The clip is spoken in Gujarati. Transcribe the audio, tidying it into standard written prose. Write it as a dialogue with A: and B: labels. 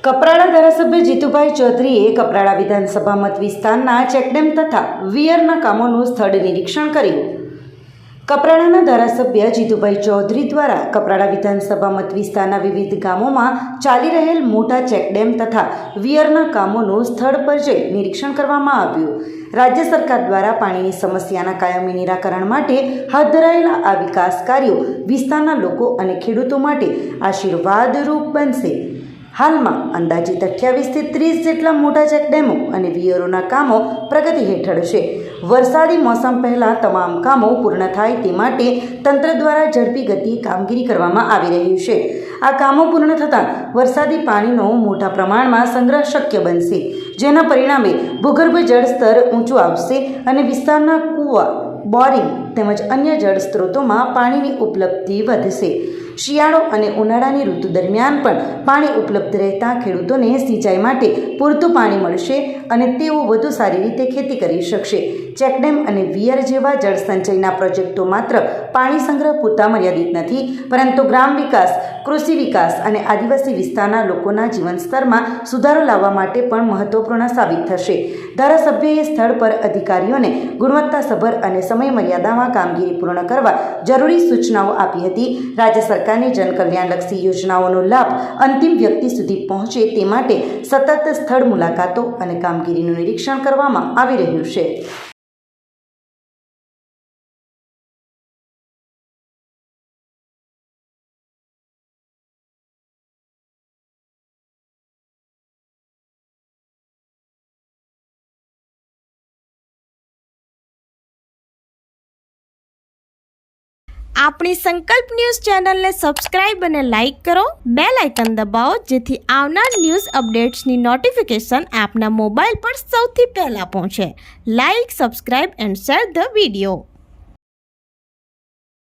A: કપરાડા ધારાસભ્ય જીતુભાઈ ચૌધરીએ કપરાડા વિધાનસભા મત વિસ્તારના ચેકડેમ તથા વીયરના કામોનું સ્થળ નિરીક્ષણ કર્યું. કપરાડાના ધારાસભ્ય જીતુભાઈ ચૌધરી દ્વારા કપરાડા વિધાનસભા મત વિસ્તારના વિવિધ ગામોમાં ચાલી રહેલ મોટા ચેકડેમ તથા વીયરના કામોનું સ્થળ પર જઈ નિરીક્ષણ કરવામાં આવ્યું. રાજ્ય સરકાર દ્વારા પાણીની સમસ્યાના કાયમી નિરાકરણ માટે હાથ ધરાયેલા આ વિકાસ કાર્યો વિસ્તારના લોકો અને ખેડૂતો માટે આશીર્વાદરૂપ બનશે. હાલમાં અંદાજિત 28 થી 30 જેટલા મોટા ચેકડેમો અને વીયરોના કામો પ્રગતિ હેઠળ છે. વરસાદી મોસમ પહેલાં તમામ કામો પૂર્ણ થાય તે માટે તંત્ર દ્વારા ઝડપી ગતિએ કામગીરી કરવામાં આવી રહી છે. આ કામો પૂર્ણ થતાં વરસાદી પાણીનો મોટા પ્રમાણમાં સંગ્રહ શક્ય બનશે, જેના પરિણામે ભૂગર્ભ જળ સ્તર ઊંચું આવશે અને વિસ્તારના કૂવા, બોરિંગ તેમજ અન્ય જળ સ્ત્રોતોમાં પાણીની ઉપલબ્ધિ વધશે. શિયાળો અને ઉનાળાની ઋતુ દરમિયાન પણ પાણી ઉપલબ્ધ રહેતા ખેડૂતોને સિંચાઈ માટે પૂરતું પાણી મળશે અને તેઓ વધુ સારી રીતે ખેતી કરી શકશે. ચેકડેમ અને વીયર જેવા જળ સંચયના પ્રોજેક્ટો માત્ર પાણી સંગ્રહ પૂરતા મર્યાદિત નથી, પરંતુ ગ્રામ વિકાસ, કૃષિ વિકાસ અને આદિવાસી વિસ્તારના લોકોના જીવન સ્તરમાં સુધારો લાવવા માટે પણ મહત્વપૂર્ણ સાબિત થશે. ધારાસભ્યએ સ્થળ પર અધિકારીઓને ગુણવત્તાસભર અને સમય મર્યાદામાં કામગીરી પૂર્ણ કરવા જરૂરી સૂચનાઓ આપી હતી. રાજ્ય સરકારની જનકલ્યાણલક્ષી યોજનાઓનો લાભ અંતિમ વ્યક્તિ સુધી પહોંચે તે માટે સતત સ્થળ મુલાકાતો અને કામગીરીનું નિરીક્ષણ કરવામાં આવી રહ્યું છે.
B: આપણી સંકલ્પ ન્યૂઝ ચેનલને સબસ્ક્રાઇબ અને લાઇક કરો. બેલ આઇકન દબાવો જેથી આવનાર ન્યૂઝ અપડેટ્સની નોટિફિકેશન આપના મોબાઈલ પર સૌથી પહેલાં પહોંચે. Like, subscribe and share the video.